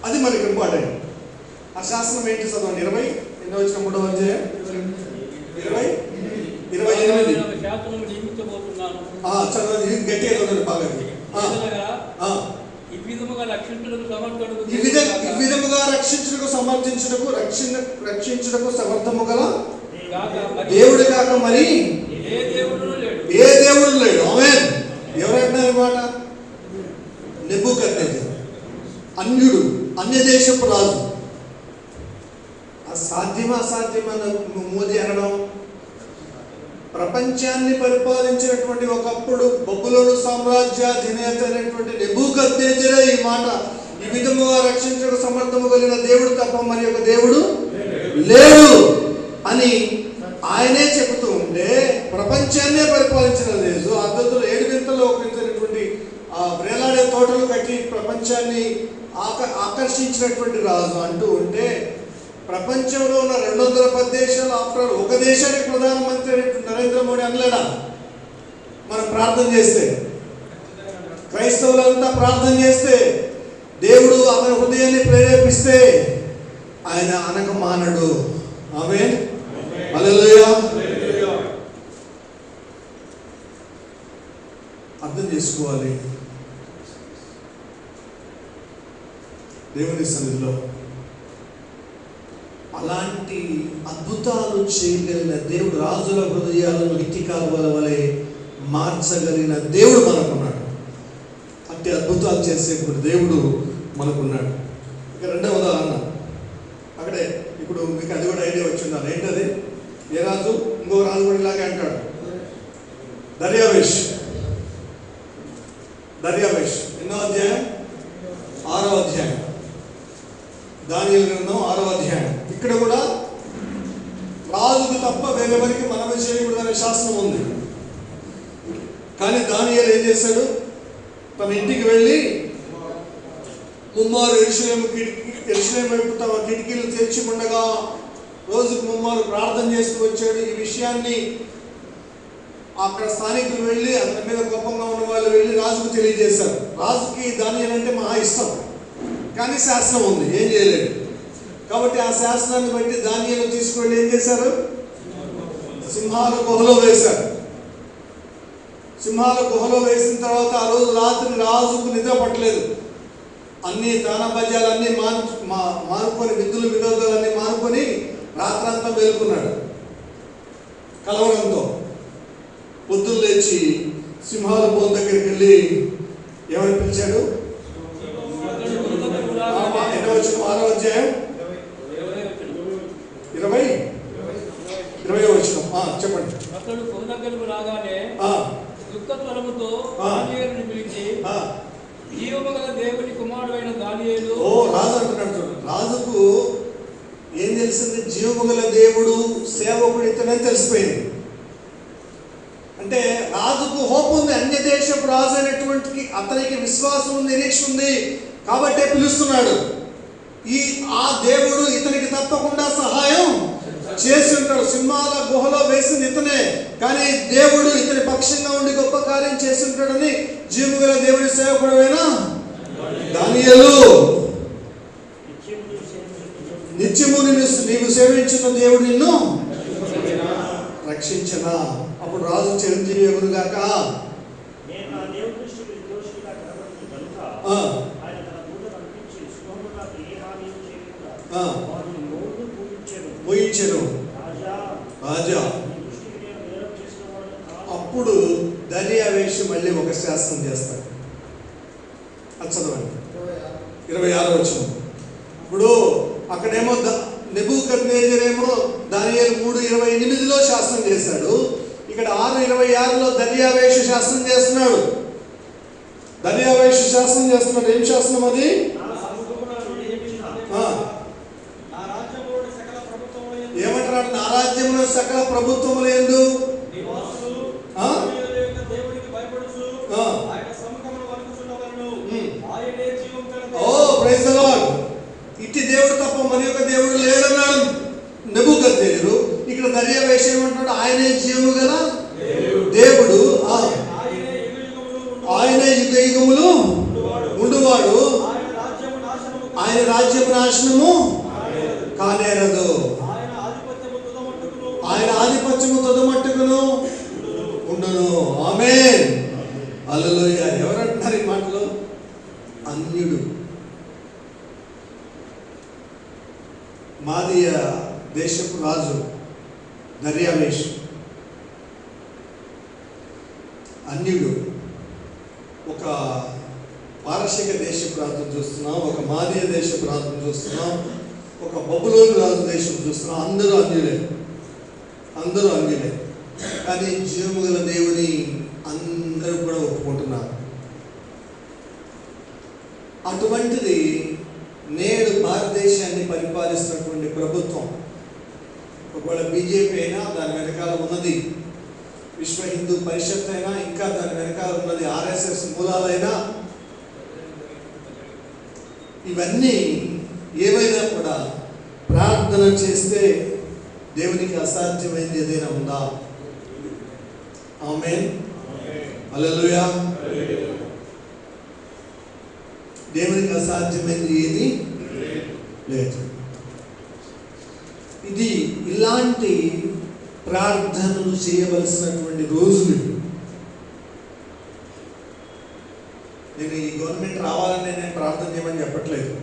అది మనకి ఇంపార్టెంట్. ఆ శాసనం ఏంటి? చదవండి. 20 ఎన్నో వచ్చిన 3వ అధ్యాయం 28. చదవండి, గట్టిగా చదవండి బాగా. ఈ విధముగా రక్షించుటకు సమర్థము గల దేవుడు కాక మరి ఏ దేవుడు లేడు. ఆమేన్. ఎవరంటున్నారు మాట? నెబూకద్నెజర్, అన్యుడు, అన్యదేశపు రాజు. అసాధ్యమని మోదీ అనడం. ప్రపంచాన్ని పరిపాలించినటువంటి ఒకప్పుడు బబులోను సామ్రాజ్యాధినేత అయినటువంటి నెబూకద్నెజరే ఈ మాట, ఈ విధముగా రక్షించక సమర్థము కలిగిన దేవుడు తప్ప మరి ఒక దేవుడు లేడు అని ఆయనే చెబుతూ ఉంటే, ప్రపంచాన్నే పరిపాలించిన లేదు అద్భుతులు 7 వింతల్లో ఒకరినటువంటి ఆ వేలాడే తోటలు కట్టి ప్రపంచాన్ని ఆకర్షించినటువంటి రాజు అంటూ ఉంటే, ప్రపంచంలో ఉన్న 210 దేశాలు ఆఫ్టర్ ఒక దేశానికి ప్రధానమంత్రి అయినటువంటి నరేంద్ర మోడీ అనలేడా? మనం ప్రార్థన చేస్తే, క్రైస్తవులంతా ప్రార్థన చేస్తే, దేవుడు అతని హృదయాన్ని ప్రేరేపిస్తే ఆయన అనక మానడు. ఆమేన్. హల్లెలూయా. అర్థం చేసుకోవాలి. దేవుని సన్నిధిలో అలాంటి అద్భుతాలు చేయగలిగిన దేవుడు, రాజుల హృదయాలను ఇట్టి కాలువల వలె మార్చగలిగిన దేవుడు మనకున్నాడు. అట్టి అద్భుతాలు చేసేటువంటి దేవుడు మనకున్నాడు. ఇక 2వ ఉదాహరణ అక్కడే. ఇప్పుడు మీకు అది కూడా ఐడియా వచ్చి ఉండాలి. ఏంటది? ఏ రాజు? ఇంకో రాజు కూడా ఇలాగే అంటాడు. దర్యావేష్. ఎన్నో అధ్యాయం? 6వ అధ్యాయం. దానియేలు గ్రంథం 6వ అధ్యాయం. ఇక్కడ కూడా రాజుకు తప్ప వేరెవరికి మనమే చేయకూడదనే శాసనం ఉంది. కానీ దానియేలు ఏం చేశాడు? తన ఇంటికి వెళ్ళి ముమ్మారు యెరూషలేము వైపు తమ కిటికీలు తెరిచి ఉండగా రోజుకు ముమ్మారు ప్రార్థన చేస్తూ వచ్చాడు. ఈ విషయాన్ని అక్కడ స్థానికులు వెళ్ళి, అతని మీద కోపంగా ఉన్న వాళ్ళు వెళ్ళి రాజుకు తెలియజేశారు. రాజుకి దానియేలు అంటే మహా ఇష్టం, కానీ శాసనం ఉంది, ఏం చేయలేడు. కాబట్టి ఆ శాసనాన్ని బట్టి దానియేలు తీసుకువెళ్ళి ఏం చేశారు? సింహాల గుహలో వేశారు. సింహాల గుహలో వేసిన తర్వాత ఆ రోజు రాత్రి రాజుకు నిద్ర పట్టలేదు. అన్ని తానభాజ్యాలన్నీ మానుకొని, విధులు వినోదాలన్నీ మానుకొని రాత్రంతా మేలుకున్నాడు కలవరంతో. పొద్దున్న లేచి సింహాల బోన్ దగ్గరికి వెళ్ళి ఎవరు పిలిచాడు? 6వ అధ్యాయం 20వ వచనం. చెప్పండి. అతడు కొండ దగ్గరకు రాగానే దుఃఖ స్వరముతో దానియేలును పిలిచి, జీవము గల దేవుని కుమారుడు అయిన దానియేలు. రాజు అంటున్నాడు చూడండి. రాజుకు ఏం తెలిసింది? జీవము గల దేవుడు సేవకుడు ఇతనే తెలిసిపోయింది. అంటే రాజుకు హోప్ ఉంది, అన్య దేశపు రాజు అయినటువంటి అతనికి విశ్వాసం ఉంది, నిరీక్ష ఉంది, కాబట్టే పిలుస్తున్నాడు. ఆ దేవుడు ఇతనికి తప్పకుండా సహాయం చేసి ఉంటాడు. చేస్తుంటాడు. సింహాల గుహలో వేసింది ఇతనే, కానీ దేవుడు ఇతని పక్షంగా ఉండి గొప్ప కార్యం చేస్తుంటాడని జీవము గల దేవుని సేవకుడైన దానియేలు, నిత్యము నీవు సేవించిన దేవుడు నిన్ను రక్షించిన. అప్పుడు రాజు చిరంజీవి ఎగురు గాక, ముయించెను రాజా. అప్పుడు దర్యావేషు మళ్ళీ ఒక శాసనం చేస్తాడు. చదవండి 26వ వచనం. ఇప్పుడు అక్కడేమో నెబూకద్నెజరేమో దానియేలు 3:28లో శాసనం చేశాడు. ఇక్కడ 6:26లో దర్యావేషు శాసనం చేస్తున్నాడు. దర్యావేషు శాసనం చేస్తున్నాడు. ఏం శాసనం అది? ఏమంటున్నాడు? నా రాజ్యంలో సకల ప్రభుత్వములు యందు ప్రైజ్ ది లార్డ్. ఇట్టి దేవుడు తప్ప మరి ఒక దేవుడు లేడన్నాడు నెబూకద్నెజరు. ఇక్కడ దర్యావేషు ఏమంటున్నాడు? ఆయనే జీవము గల దేవుడు, ఆయనే యుగ యుగములు ఉండువాడు, ఆయన రాజ్యము నాశనము కానేరదు, ఆయన ఆధిపత్యము తుదమట్టుకును ఉండును. ఆమేన్, హల్లెలూయా. ఎవరంటున్నారు ఈ మాటలు? అన్యుడు, మాదీయ దేశపు రాజు దర్యావేషు. అన్యుడు. ఒక పారశిక దేశ ప్రాంతం చూస్తున్నాం, ఒక మాదీయ దేశ ప్రాంతం చూస్తున్నాం, ఒక బబులోను రాజు దేశం చూస్తున్నాం. అందరూ అన్యులే, అందరూ అన్యులే. కానీ జీవము గల దేవుని అందరూ కూడా ఒప్పుకుంటున్నారు. అటువంటిది నేడు భారతదేశాన్ని పరిపాలిస్తున్నటువంటి ప్రభుత్వం, ఒకవేళ బీజేపీ అయినా, దాని వెనకాల ఉన్నది విశ్వ హిందూ పరిషత్ అయినా, ఇంకా దాని వెనకాల ఉన్నది ఆర్ఎస్ఎస్ మూలాలైనా, ఇవన్నీ ఏవైనా కూడా ప్రార్థన చేస్తే దేవునికి అసాధ్యమైనది ఏదైనా ఉందా? ఆమేన్, హల్లెలూయా. దేవునికి అసాధ్యమైనది ఏది లేదు. ఇది ఇలాంటి ప్రార్థనలు చేయవలసినటువంటి రోజులు. నేను ఈ గవర్నమెంట్ రావాలని నేను ప్రార్థన చేయమని చెప్పట్లేదు.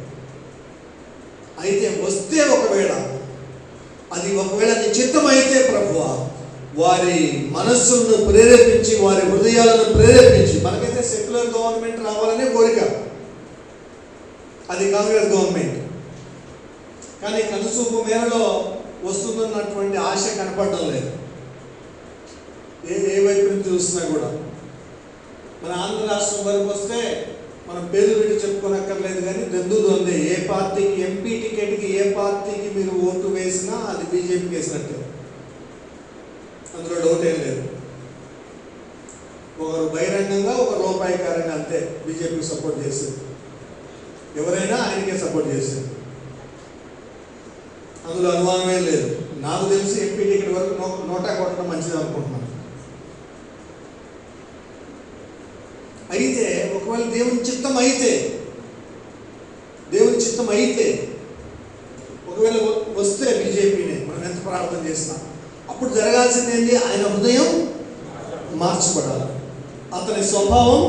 అయితే వస్తే ఒకవేళ నీ చిత్తం అయితే ప్రభువా, వారి మనస్సులను ప్రేరేపించి, వారి హృదయాలను ప్రేరేపించి, మనకైతే సెక్యులర్ గవర్నమెంట్ రావాలనే కోరిక, అది కాంగ్రెస్ గవర్నమెంట్. కానీ కనుసూపు మేరలో వస్తుందన్నటువంటి ఆశ కనపడడం లేదు. ఏ వైపు నుంచి చూసినా కూడా. మన ఆంధ్ర రాష్ట్రం వరకు వస్తే మనం పేరు పెట్టి చెప్పుకోనక్కర్లేదు, కానీ దొందే. ఏ పార్టీకి ఎంపీ టికెట్కి ఏ పార్టీకి మీరు ఓటు వేసినా అది బీజేపీకి వేసినట్టే, అందులో డౌట్ ఏం లేదు. ఒకరు బహిరంగంగా, ఒక రూపాయికారంగా, అంతే బీజేపీకి సపోర్ట్ చేసేది. ఎవరైనా ఆయనకే సపోర్ట్ చేసేది, అందులో అనుమానమే లేదు. నాకు తెలిసి ఎంపీ టికెట్ వరకు నోటా కొట్టడం మంచిది అనుకుంటున్నాను. అయితే ఒకవేళ దేవుని చిత్తం అయితే ఒకవేళ వస్తే బీజేపీని మనం ఎంత ప్రార్థన చేసినా, అప్పుడు జరగాల్సింది ఏంటి? ఆయన హృదయం మార్చబడాలి, అతని స్వభావం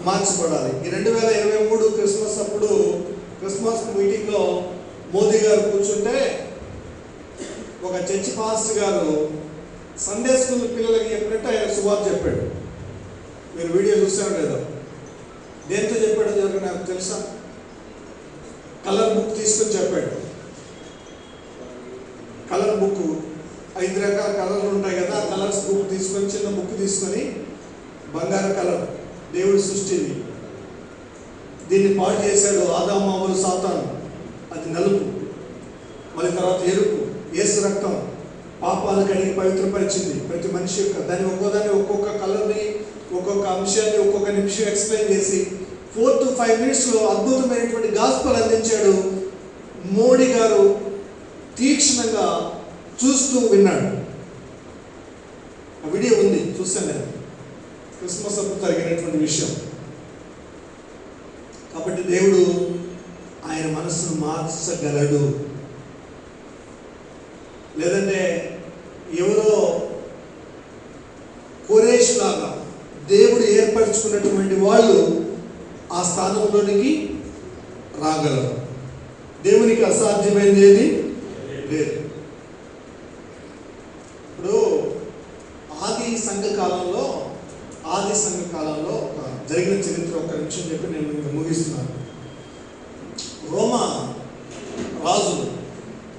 మార్చబడాలి. ఈ 2023 క్రిస్మస్ అప్పుడు క్రిస్మస్ మీటింగ్లో మోదీ గారు కూర్చుంటే ఒక చర్చి పాస్టర్ గారు సండే స్కూల్ పిల్లలకి చెప్పినట్టు ఆయన సువార్త చెప్పాడు. మీరు వీడియో చూసారో లేదో? దేంతో చెప్పాడో జరగదు నాకు తెలుసా? కలర్ బుక్ తీసుకొని చెప్పాడు. కలర్ బుక్ 5 రకాల కలర్లు ఉంటాయి కదా, ఆ కలర్స్ బుక్ తీసుకొని, చిన్న బుక్ తీసుకొని, బంగారు కలర్ దేవుడి సృష్టిని, దీన్ని పాడు చేశాడు ఆదాము అవ్వలు సాతాను. అది నలుపు, మళ్ళీ తర్వాత ఎరుపు. యేసు రక్తం పాపాలు కడిగి పవిత్రపరిచింది ప్రతి మనిషి యొక్క. దాన్ని ఒక్కొక్క కలర్ని, ఒక్కొక్క అంశాన్ని, ఒక్కొక్క నిమిషం ఎక్స్ప్లెయిన్ చేసి 4 to 5 minutesలో అద్భుతమైనటువంటి గాస్పల్ అందించాడు. మోడీ గారు తీక్షణంగా చూస్తూ విన్నాడు. ఆ వీడియో ఉంది, చూస్తాను నేను. క్రిస్మస్ అప్పుడు జరిగినటువంటి విషయం. కాబట్టి దేవుడు ఆయన మనస్సును మార్చగలడు. లేదంటే ఎవరో కోరేష్ లాగా దేవుడు ఏర్పరచుకున్నటువంటి వాళ్ళు ఆ స్థానంలోనికి రాగలరు. దేవునికి అసాధ్యమైనది ఏది లేదు. ఇప్పుడు ఆది సంఘ కాలంలో ఒక జరిగిన చరిత్ర ఒక నిమిషం చెప్పి నేను ఇంకా ముగిస్తున్నాను.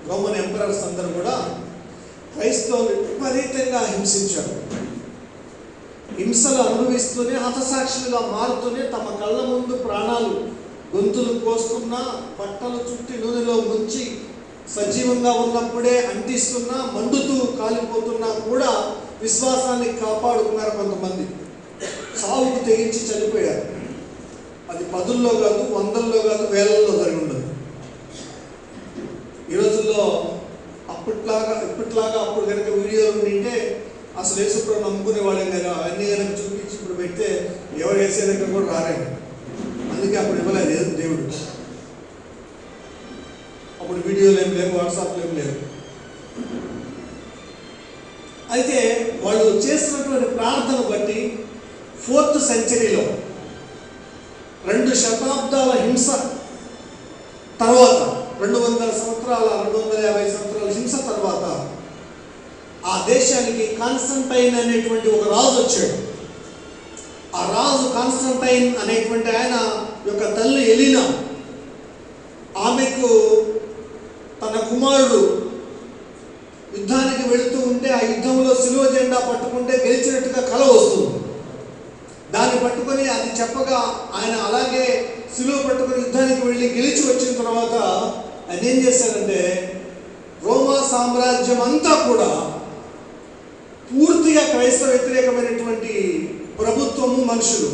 రోమన్ ఎంపరర్స్ అందరూ కూడా క్రైస్తవులు విపరీతంగా హింసించారు. హింసలు అనుభవిస్తూనే హతసాక్షులుగా మారుతూనే తమ కళ్ళ ముందు ప్రాణాలు గొంతులు కోస్తున్నా, బట్టలు చుట్టి నూనెలో ముంచి సజీవంగా ఉన్నప్పుడే అంటిస్తున్నా, మండుతూ కాలిపోతున్నా కూడా విశ్వాసాన్ని కాపాడుకున్నారు. కొంతమంది చావుకు తెగించి చనిపోయారు. అది 10ల్లో కాదు, 100ల్లో కాదు, వేలల్లో జరిగి ఉండదు. ఈ రోజుల్లో ఇప్పట్లాగా అప్పుడు కనుక వీడియోలు ఉంటే అసలు యేసుప్రభువు నమ్ముకునే వాళ్ళే కదా. అన్నీ కనుక చూపించి ఇప్పుడు పెడితే ఎవరు వేసే దగ్గర కూడా రాలేదు. అందుకే అప్పుడు ఇవ్వలేదు దేవుడు. అప్పుడు వీడియోలు ఏం లేవు, వాట్సాప్లు ఏం లేవు. అయితే వాళ్ళు చేస్తున్నటువంటి ప్రార్థన బట్టి 4th సెంచరీలో 2 శతాబ్దాల హింస తర్వాత 250 సంవత్సరాల హింస తర్వాత ఆ దేశానికి కాన్స్టంటైన్ అనేటువంటి ఒక రాజు వచ్చాడు. ఆ రాజు కాన్స్టంటైన్ అనేటువంటి ఆయన యొక్క తల్లి ఎలీనా, ఆమెకు తన కుమారుడు యుద్ధానికి వెళుతూ ఉంటే ఆ యుద్ధంలో సిలువ జెండా పట్టుకుంటే గెలిచినట్టుగా కల వస్తుంది. దాన్ని పట్టుకొని అది చెప్పగా ఆయన అలాగే సిలువ పట్టుకొని యుద్ధానికి వెళ్ళి గెలిచి వచ్చిన తర్వాత ఆయన ఏం చేశారంటే రోమా సామ్రాజ్యం అంతా కూడా పూర్తిగా క్రైస్తవ వ్యతిరేకమైనటువంటి ప్రభుత్వము, మనుషులు,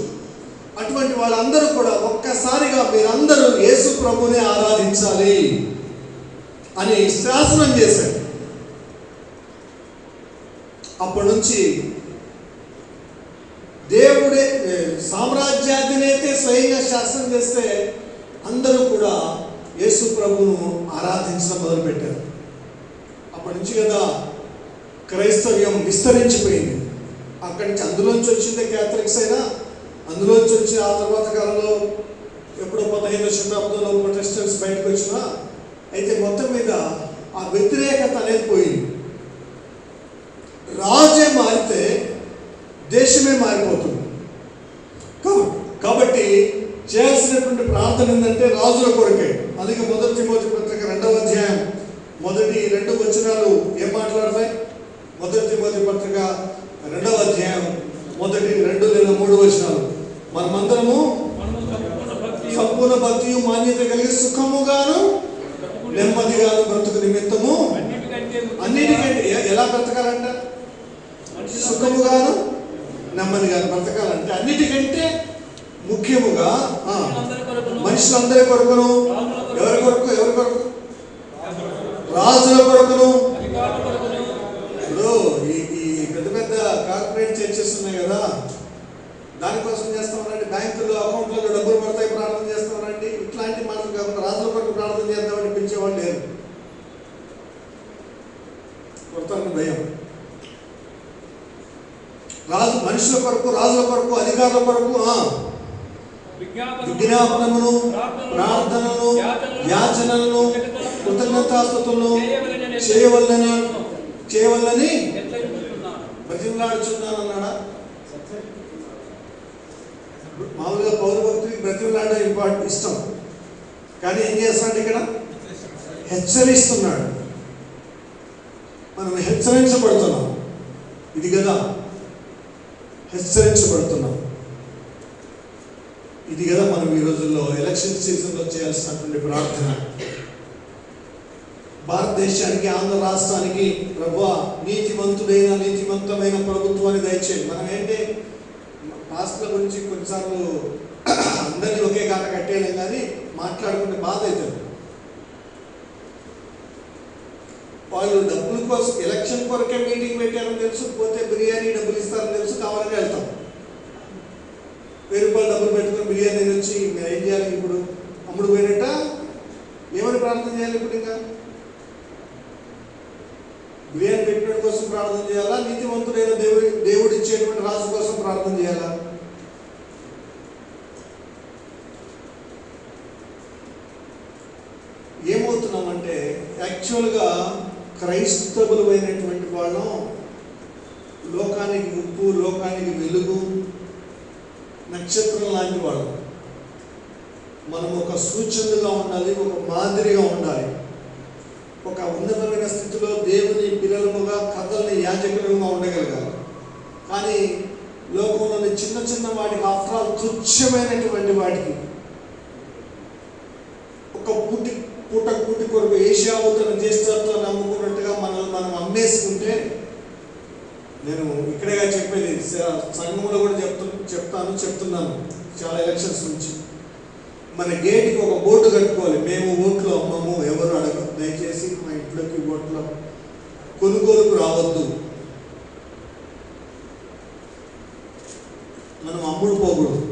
అటువంటి వాళ్ళందరూ కూడా ఒక్కసారిగా మీరందరూ యేసు ప్రభువునే ఆరాధించాలి అని శాసనం చేశారు. అప్పటి నుంచి దేవుడే సామ్రాజ్యాధినేతే స్వయంగా శాసనం చేస్తే అందరూ కూడా యేసు ప్రభువును ఆరాధించడం మొదలుపెట్టారు. అప్పటి నుంచి కదా క్రైస్తవ్యం విస్తరించిపోయింది. అక్కడి నుంచి అందులోంచి వచ్చిందే క్యాథలిక్స్ అయినా, అందులోంచి వచ్చి ఆ తర్వాత కాలంలో ఎప్పుడో 15వ శతాబ్దంలో ప్రొటెస్టెంట్స్ బయటకు వచ్చినా, అయితే మొత్తం మీద ఆ వ్యతిరేకత అనేది పోయింది. రాజే మారితే దేశమే మారిపోతుంది. కాబట్టి చేయాల్సినటువంటి ప్రార్థన ఏంటంటే రాజుల కొరకే. అందుకే 1 తిమోతి పత్రిక 2వ అధ్యాయం 1-2 వచనాలు ఏం మాట్లాడతాయి? 1 తిమోతి పత్రిక 2వ అధ్యాయం 1-2 లేదా 3 వచనాలు. మనమందరము సంపూర్ణ భక్తియు మాన్యత కలిగి సుఖముగాను నెమ్మదిగాను బ్రతుకు నిమిత్తము అన్నిటికంటే ఎలా బ్రతకాలంట? సుఖముగాను నెమ్మదిగాను బ్రతకాలంటే అన్నిటికంటే ముఖ్యముగా మనుషులందరి కొరకును, ఎవరి కొరకు? రాజుల కొరకును. ఇప్పుడు ఈ పెద్ద పెద్ద కార్పొరేట్ చర్చెస్ ఉన్నాయి కదా, దానికోసం చేస్తామనండి. బ్యాంకుల్లో అకౌంట్లలో డబ్బులు పడతాయి, ప్రార్థన చేస్తామనండి. ఇట్లాంటి మాటలు కాకుండా రాజుల కొరకు ప్రార్థన చేద్దామని పిలిచేవాళ్ళు లేరు. కొడతాను భయం. మనుషుల కొరకు, రాజుల కొరకు, అధికారుల కొరకు విజ్ఞాపనమును, ప్రార్థనను, యాచనలను, కృతజ్ఞతాస్తుతులను చేయవలని బ్రతిమలాడుచున్నాను అన్నాడా? మామూలుగా పౌర భక్తుడికి బ్రతిమలాడడం ఇష్టం, కానీ ఏం చేస్తాడు ఇక్కడ? హెచ్చరిస్తున్నాడు. మనం హెచ్చరించబడుతున్నాం. ఇది కదా హెచ్చరించబడుతున్నాం. ఇది కదా మనం ఈ రోజుల్లో ఎలక్షన్ సీజన్లో చేయాల్సినటువంటి ప్రార్థన. భారతదేశానికి, ఆంధ్ర రాష్ట్రానికి ప్రభువా నీతివంతమైన ప్రభుత్వాన్ని దయచేయండి. మనం ఏంటి రాష్ట్రాల గురించి కొన్నిసార్లు అందరినీ ఒకే కాట కట్టేయలేం, కానీ మాట్లాడుకుంటే బాధ అవుతుంది. వాళ్ళు డబ్బుల కోసం ఎలక్షన్ కొరకే మీటింగ్ పెట్టారని తెలుసు, పోతే బిర్యానీ డబ్బులు ఇస్తారని తెలుసు, కావాలని వెళ్తాం. 1000 రూపాయలు డబ్బులు పెట్టుకుని బిర్యానీ నుంచి ఏం చేయాలి? ఇప్పుడు అమ్ముడు పోయినట్ట ఏమని ప్రార్థన చేయాలి? ఇప్పుడు ఇంకా బిర్యానీ పెట్టిన కోసం ప్రార్థన చేయాలా? నీతివంతుడైన దేవుడు ఇచ్చేటువంటి రాజు కోసం ప్రార్థన చేయాలా? ఏమవుతున్నామంటే యాక్చువల్గా క్రైస్తవులు అయినటువంటి వాళ్ళం లోకానికి ఉప్పు, లోకానికి వెలుగు, నక్షత్రం లాంటి వాళ్ళం. మనం ఒక సూచనగా ఉండాలి, ఒక మాదిరిగా ఉండాలి. ఒక ఉన్నతమైన స్థితిలో దేవుని పిల్లలముగా, కథల్ని యాజకులుగా ఉండగలగాలి. కానీ లోకంలోని చిన్న చిన్న వాటికి, ఆఫ్టర్ ఆల్ తుచ్చమైనటువంటి వాటికి, ఒక పూట కొరకు ఏషియావు తన జ్యేష్ఠతో నమ్ముకున్నట్టుగా మనల్ని మనం అమ్మేసుకుంటే, నేను ఇక్కడేగా చెప్పేది, సంఘంలో కూడా చెప్తున్నాను చాలా ఎలక్షన్స్ నుంచి, మన గేట్కి ఒక బోర్డు కట్టుకోవాలి, మేము ఓట్లు అమ్మము, ఎవరు అడగదు, దయచేసి మా ఇంట్లోకి ఓట్లు కొనుగోలుకు రావద్దు, మనం అమ్ముడు పోకూడదు.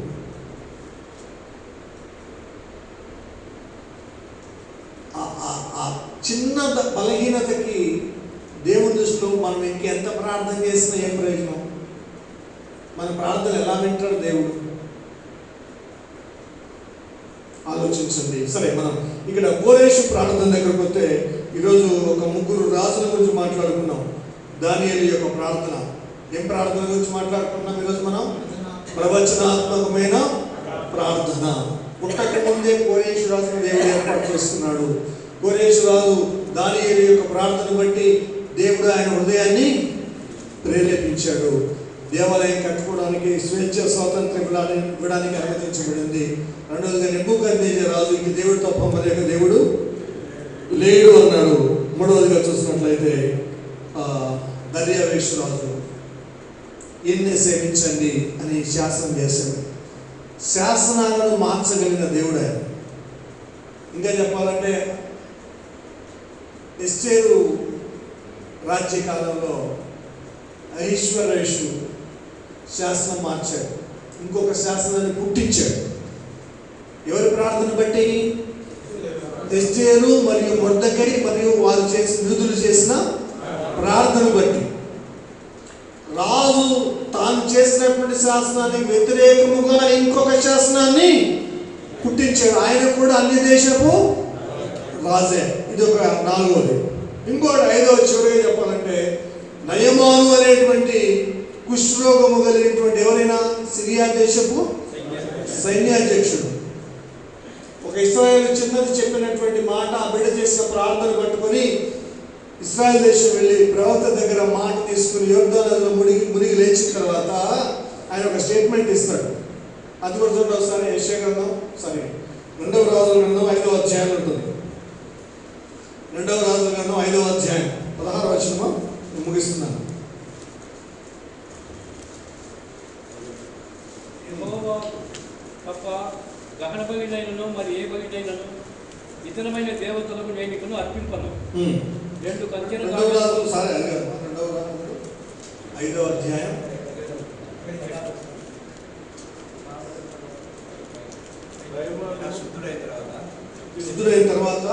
ఆ చిన్న బలహీనతకి దేవుని దృష్టిలో మనం ఇంకెంత ప్రార్థన చేసినా ఏం ప్రయోజనం? మన ప్రార్థన ఎలా వింటాడు దేవుడు? ఆలోచించండి. సరే, మనం ఇక్కడ కోరేషు ప్రార్థన దగ్గరకు వస్తే ఈరోజు ఒక 3 రాజుల గురించి మాట్లాడుకున్నాం. దానియేలు యొక్క ప్రార్థన. ఏం ప్రార్థన గురించి మాట్లాడుకున్నాం ఈరోజు మనం? ప్రవచనాత్మకమైన ప్రార్థన. పుట్టక ముందే కోరేషు రాజును దేవుడు ఏర్పాటు చేసుకున్నాడు. కోరేషు రాజు దానియేలు యొక్క ప్రార్థన బట్టి దేవుడు ఆయన హృదయాన్ని ప్రేరేపించాడు. దేవాలయం కట్టుకోవడానికి స్వేచ్ఛ స్వాతంత్రం ఇవ్వడానికి అనుమతించబడింది. రెండవదిగా నెబుకద్నెజర్ రాజు ఇంక దేవుడు తప్ప మరి యొక్క దేవుడు లేడు అన్నాడు. మూడవదిగా చూసినట్లయితే దర్యావేషు రాజు ఈయన్నే సేవించండి అని శాసనం చేశాడు. శాసనాలను మార్చగలిగిన దేవుడు ఆయన. ఇంకా చెప్పాలంటే ఎస్తేరు రాజ్యకాలంలో అహీశ్వరేషు శాసనం మార్చాడు, ఇంకొక శాసనాన్ని పుట్టించాడు. ఎవరి ప్రార్థన బట్టి? ఎస్తేరు మరియు మొర్దెకై మరియు వారు యూదులు చేసిన ప్రార్థన బట్టి. రాజు తాను చేసినటువంటి శాసనానికి వ్యతిరేకముగా ఇంకొక శాసనాన్ని పుట్టించాడు. ఆయన కూడా అన్ని దేశపు రాజే. ఇది ఒక 4వది. ఇంకోటి 5వ చివరిగా చెప్పాలంటే నయమాను అనేటువంటి కుష్ఠరోగము కలిగినటువంటి ఎవరైనా సిరియా దేశపు సైన్యాధ్యక్షుడు. ఒక ఇశ్రాయేలు చిన్నది చెప్పినటువంటి మాట, ఆ బిడ్డ చేసిన ప్రార్థన పట్టుకొని ఇశ్రాయేల్ దేశం వెళ్ళి ప్రవక్త దగ్గర మాట తీసుకుని యోర్దాను నదిలో మునిగి లేచిన తర్వాత ఆయన ఒక స్టేట్మెంట్ ఇస్తాడు. అది కూడా చూడండి ఒకసారి. యెషయా గ్రంథం 2వ రాజుల గ్రంథం 5వ అధ్యాయం ఉంటుంది. 2వ రాజుల గ్రంథం 5వ అధ్యాయం 16వ వచనం ముగిస్తున్నాను. యెహోవా తప్ప గహన బలినైనను మరి ఏ బలినైనను ఇతరమైన దేవతలకు నేను అర్పింపను. 2 కంచెల 5వ అధ్యాయం శుద్ధుడైన తర్వాత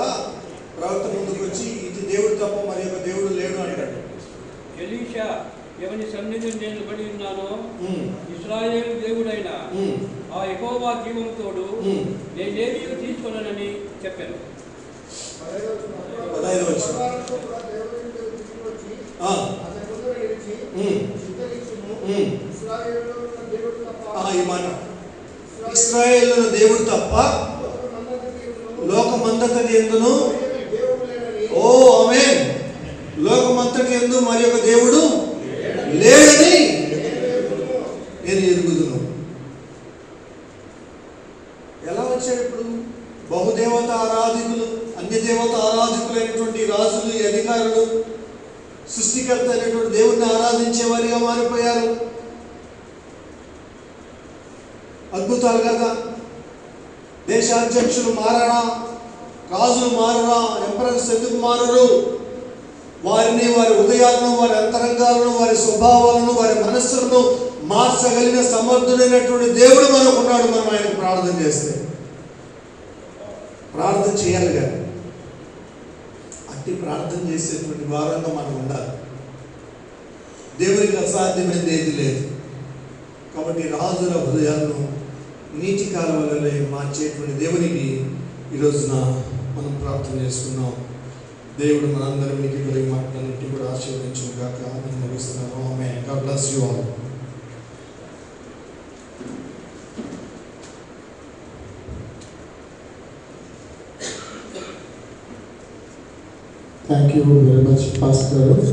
ప్రవక్త ముందుకు వచ్చి ఇది దేవుడు తప్ప మరి ఒక దేవుడు లేడు అంటాడు. ఎలీషా ఎవని సన్నిధిని నేను నిలబడి ఉన్నానో ఇశ్రాయేలు దేవుడైన ఆ యెహోవా జీవముతోడు నేనేమీ తీసుకోనని చెప్పాను. ఈ మాట, ఇశ్రాయేలు దేవుడు తప్ప లోకమంతటి యందును, ఓ ఆమేన్, లోకమంతటి యందు మరి ఒక దేవుడు లేడని నేను ఎరుగుదును. ఎలా వచ్చాడు ఇప్పుడు? బహుదేవత ఆరాధికులు, అన్య దేవత ఆరాధికులైనటువంటి రాజులు, అధికారులు సృష్టికర్త అయినటువంటి దేవుణ్ణి ఆరాధించే వారిగా మారిపోయారు. అద్భుతాలు కదా. దేశాధ్యక్షులు మారరా, రాజులు మారరా, ఎంపరర్స్ ఎందుకు మారరు? వారిని, వారి ఉదయాలను, వారి అంతరంగాలను, వారి స్వభావాలను, వారి మనస్సులను మార్చగలిగిన సమర్థుడైనటువంటి దేవుడు మనకున్నాడు. మనం ఆయనకు ప్రార్థన చేస్తే ప్రార్థన చేయాలి కానీ అట్టి ప్రార్థన చేసేటువంటి వారంగా మనం ఉండాలి. దేవునికి అసాధ్యమైనది ఏది లేదు. కాబట్టి రాజుల హృదయాలను నీటి కాలువలలో మార్చేటువంటి దేవునికి ఈరోజున మనం ప్రార్థన చేసుకున్నాం. దేవుడు మనందరికీ కలిగి మాటలన్నింటినీ కూడా ఆశీర్వదించును గాక. నేను ముగిస్తున్నాను. Amen. God bless you all. Thank you very much, Pastor.